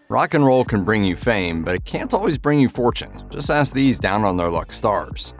Rock and roll can bring you fame, but it can't always bring you fortune. Just ask these down-on-their-luck stars.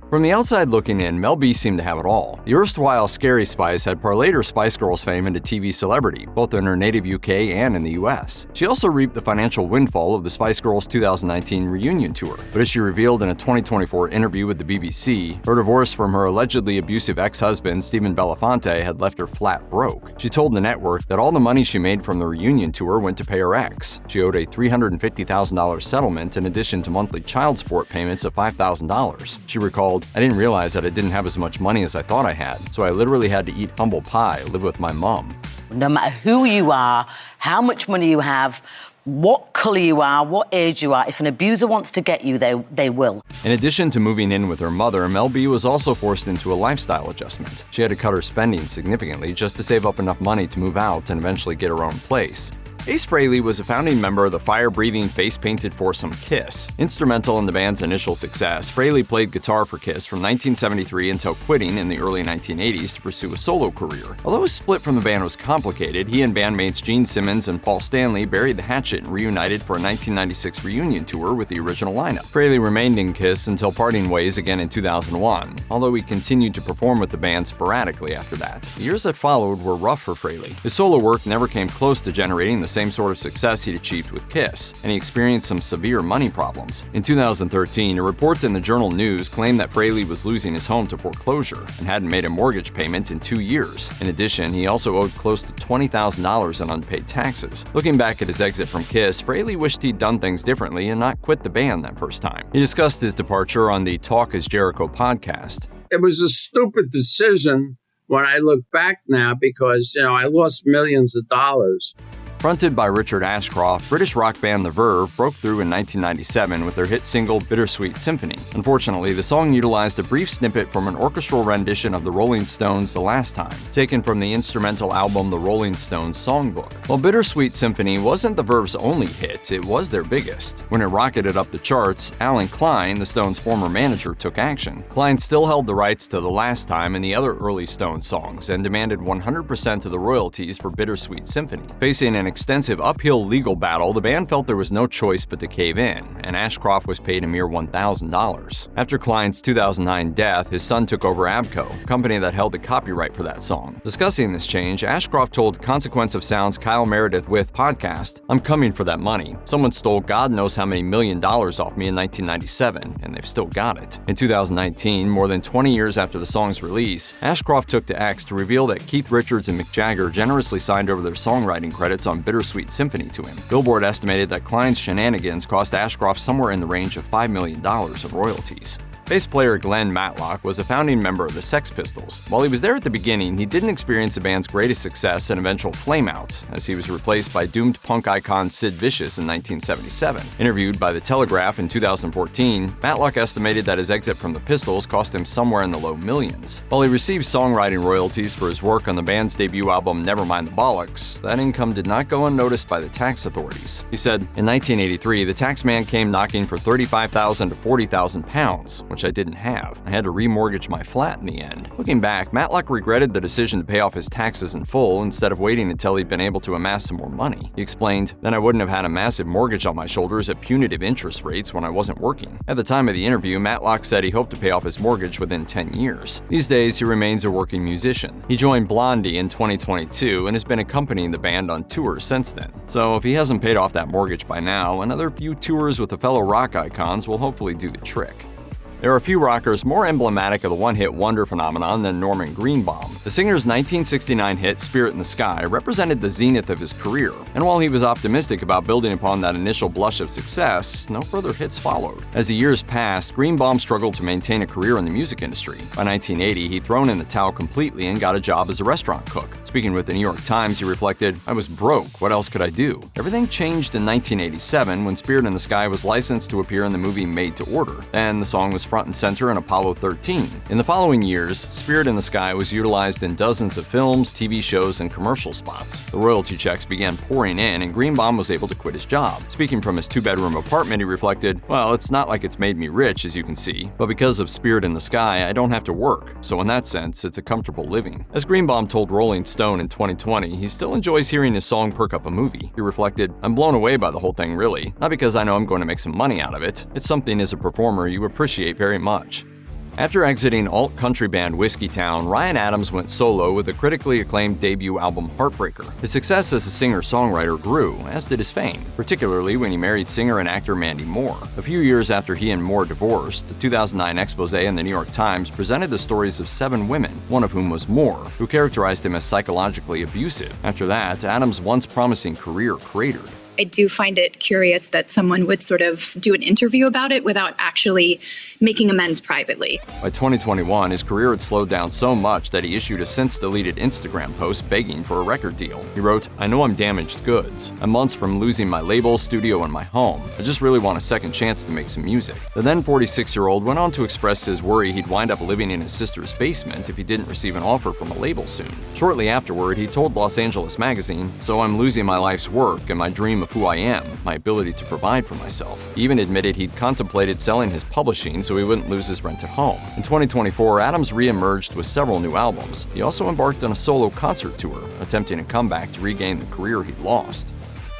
From the outside looking in, Mel B seemed to have it all. The erstwhile Scary Spice had parlayed her Spice Girls fame into TV celebrity, both in her native UK and in the US. She also reaped the financial windfall of the Spice Girls 2019 reunion tour, but as she revealed in a 2024 interview with the BBC, her divorce from her allegedly abusive ex-husband Stephen Belafonte had left her flat broke. She told the network that all the money she made from the reunion tour went to pay her ex. She owed a $350,000 settlement in addition to monthly child support payments of $5,000. She recalled, "I didn't realize that I didn't have as much money as I thought I had, so I literally had to eat humble pie, live with my mom." No matter who you are, how much money you have, what colour you are, what age you are, if an abuser wants to get you, they will. In addition to moving in with her mother, Mel B was also forced into a lifestyle adjustment. She had to cut her spending significantly just to save up enough money to move out and eventually get her own place. Ace Frehley was a founding member of the fire-breathing, face-painted foursome Kiss. Instrumental in the band's initial success, Frehley played guitar for Kiss from 1973 until quitting in the early 1980s to pursue a solo career. Although his split from the band was complicated, he and bandmates Gene Simmons and Paul Stanley buried the hatchet and reunited for a 1996 reunion tour with the original lineup. Frehley remained in Kiss until parting ways again in 2001, although he continued to perform with the band sporadically after that. The years that followed were rough for Frehley. His solo work never came close to generating the same sort of success he'd achieved with Kiss, and he experienced some severe money problems. In 2013, a report in the Journal News claimed that Frehley was losing his home to foreclosure and hadn't made a mortgage payment in 2 years. In addition, he also owed close to $20,000 in unpaid taxes. Looking back at his exit from Kiss, Frehley wished he'd done things differently and not quit the band that first time. He discussed his departure on the Talk is Jericho podcast. It was a stupid decision when I look back now because, I lost millions of dollars. Fronted by Richard Ashcroft, British rock band The Verve broke through in 1997 with their hit single Bittersweet Symphony. Unfortunately, the song utilized a brief snippet from an orchestral rendition of the Rolling Stones' The Last Time, taken from the instrumental album The Rolling Stones Songbook. While Bittersweet Symphony wasn't The Verve's only hit, it was their biggest. When it rocketed up the charts, Alan Klein, the Stones' former manager, took action. Klein still held the rights to The Last Time and the other early Stones songs and demanded 100% of the royalties for Bittersweet Symphony. Facing an extensive uphill legal battle, the band felt there was no choice but to cave in, and Ashcroft was paid a mere $1,000. After Klein's 2009 death, his son took over Abco, a company that held the copyright for that song. Discussing this change, Ashcroft told Consequence of Sound's Kyle Meredith with podcast, "I'm coming for that money. Someone stole God knows how many $1 million off me in 1997, and they've still got it." In 2019, more than 20 years after the song's release, Ashcroft took to X to reveal that Keith Richards and Mick Jagger generously signed over their songwriting credits on Bittersweet Symphony to him. Billboard estimated that Klein's shenanigans cost Ashcroft somewhere in the range of $5 million of royalties. Bass player Glen Matlock was a founding member of the Sex Pistols. While he was there at the beginning, he didn't experience the band's greatest success and eventual flameout, as he was replaced by doomed punk icon Sid Vicious in 1977. Interviewed by The Telegraph in 2014, Matlock estimated that his exit from the Pistols cost him somewhere in the low millions. While he received songwriting royalties for his work on the band's debut album Nevermind the Bollocks, that income did not go unnoticed by the tax authorities. He said, "In 1983, the tax man came knocking for £35,000 to £40,000, which I didn't have. I had to remortgage my flat in the end." Looking back, Matlock regretted the decision to pay off his taxes in full instead of waiting until he'd been able to amass some more money. He explained, "Then I wouldn't have had a massive mortgage on my shoulders at punitive interest rates when I wasn't working." At the time of the interview, Matlock said he hoped to pay off his mortgage within 10 years. These days, he remains a working musician. He joined Blondie in 2022 and has been accompanying the band on tours since then. So if he hasn't paid off that mortgage by now, another few tours with the fellow rock icons will hopefully do the trick. There are a few rockers more emblematic of the one-hit wonder phenomenon than Norman Greenbaum. The singer's 1969 hit Spirit in the Sky represented the zenith of his career, and while he was optimistic about building upon that initial blush of success, no further hits followed. As the years passed, Greenbaum struggled to maintain a career in the music industry. By 1980, he'd thrown in the towel completely and got a job as a restaurant cook. Speaking with the New York Times, he reflected, "I was broke. What else could I do?" Everything changed in 1987 when Spirit in the Sky was licensed to appear in the movie Made to Order. Then the song was front and center in Apollo 13. In the following years, Spirit in the Sky was utilized in dozens of films, TV shows, and commercial spots. The royalty checks began pouring in, and Greenbaum was able to quit his job. Speaking from his two-bedroom apartment, he reflected, "Well, it's not like it's made me rich, as you can see, but because of Spirit in the Sky, I don't have to work, so in that sense, it's a comfortable living." As Greenbaum told Rolling Stone in 2020, he still enjoys hearing his song perk up a movie. He reflected, "I'm blown away by the whole thing, really. Not because I know I'm going to make some money out of it. It's something as a performer you appreciate very much." After exiting alt-country band Whiskeytown, Ryan Adams went solo with the critically acclaimed debut album Heartbreaker. His success as a singer-songwriter grew, as did his fame, particularly when he married singer and actor Mandy Moore. A few years after he and Moore divorced, the 2009 expose in the New York Times presented the stories of 7 women, one of whom was Moore, who characterized him as psychologically abusive. After that, Adams' once promising career cratered. I do find it curious that someone would sort of do an interview about it without actually making amends privately. By 2021, his career had slowed down so much that he issued a since-deleted Instagram post begging for a record deal. He wrote, "I know I'm damaged goods. I'm months from losing my label, studio, and my home. I just really want a second chance to make some music." The then 46-year-old went on to express his worry he'd wind up living in his sister's basement if he didn't receive an offer from a label soon. Shortly afterward, he told Los Angeles Magazine, "So I'm losing my life's work and my dream of who I am, my ability to provide for myself." He even admitted he'd contemplated selling his publishing so he wouldn't lose his rent at home. In 2024, Adams re-emerged with several new albums. He also embarked on a solo concert tour, attempting a comeback to regain the career he'd lost.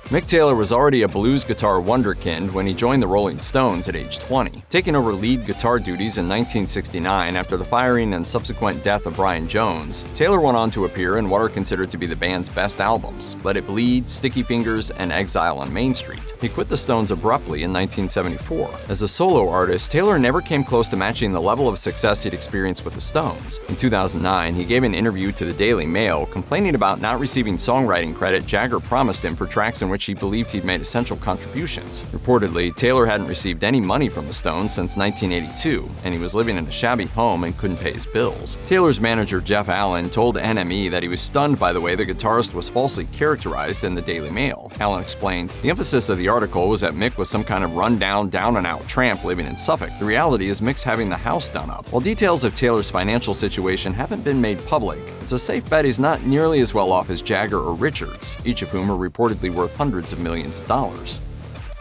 Mick Taylor was already a blues guitar wonderkind when he joined the Rolling Stones at age 20. Taking over lead guitar duties in 1969 after the firing and subsequent death of Brian Jones, Taylor went on to appear in what are considered to be the band's best albums, Let It Bleed, Sticky Fingers, and Exile on Main Street. He quit the Stones abruptly in 1974. As a solo artist, Taylor never came close to matching the level of success he'd experienced with the Stones. In 2009, he gave an interview to the Daily Mail complaining about not receiving songwriting credit Jagger promised him for tracks in which he believed he'd made essential contributions. Reportedly, Taylor hadn't received any money from the Stones since 1982, and he was living in a shabby home and couldn't pay his bills. Taylor's manager Jeff Allen told NME that he was stunned by the way the guitarist was falsely characterized in the Daily Mail. Allen explained, "The emphasis of the article was that Mick was some kind of run-down, down-and-out tramp living in Suffolk. The reality is Mick's having the house done up." While details of Taylor's financial situation haven't been made public, it's a safe bet he's not nearly as well off as Jagger or Richards, each of whom are reportedly worth hundreds of millions of dollars.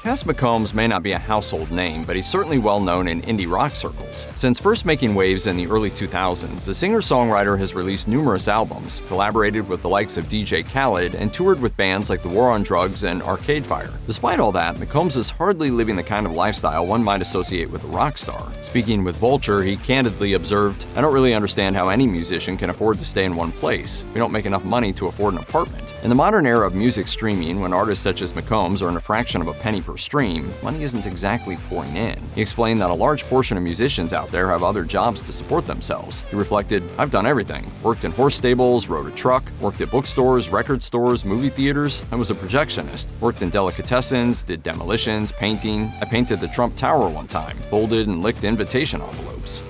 Cass McCombs may not be a household name, but he's certainly well known in indie rock circles. Since first making waves in the early 2000s, the singer-songwriter has released numerous albums, collaborated with the likes of DJ Khaled, and toured with bands like The War on Drugs and Arcade Fire. Despite all that, McCombs is hardly living the kind of lifestyle one might associate with a rock star. Speaking with Vulture, he candidly observed, "I don't really understand how any musician can afford to stay in one place. We don't make enough money to afford an apartment." In the modern era of music streaming, when artists such as McCombs earn a fraction of a penny per stream, money isn't exactly pouring in. He explained that a large portion of musicians out there have other jobs to support themselves. He reflected, "I've done everything. Worked in horse stables, rode a truck, worked at bookstores, record stores, movie theaters. I was a projectionist. Worked in delicatessens, did demolitions, painting. I painted the Trump Tower one time, folded and licked invitation envelopes."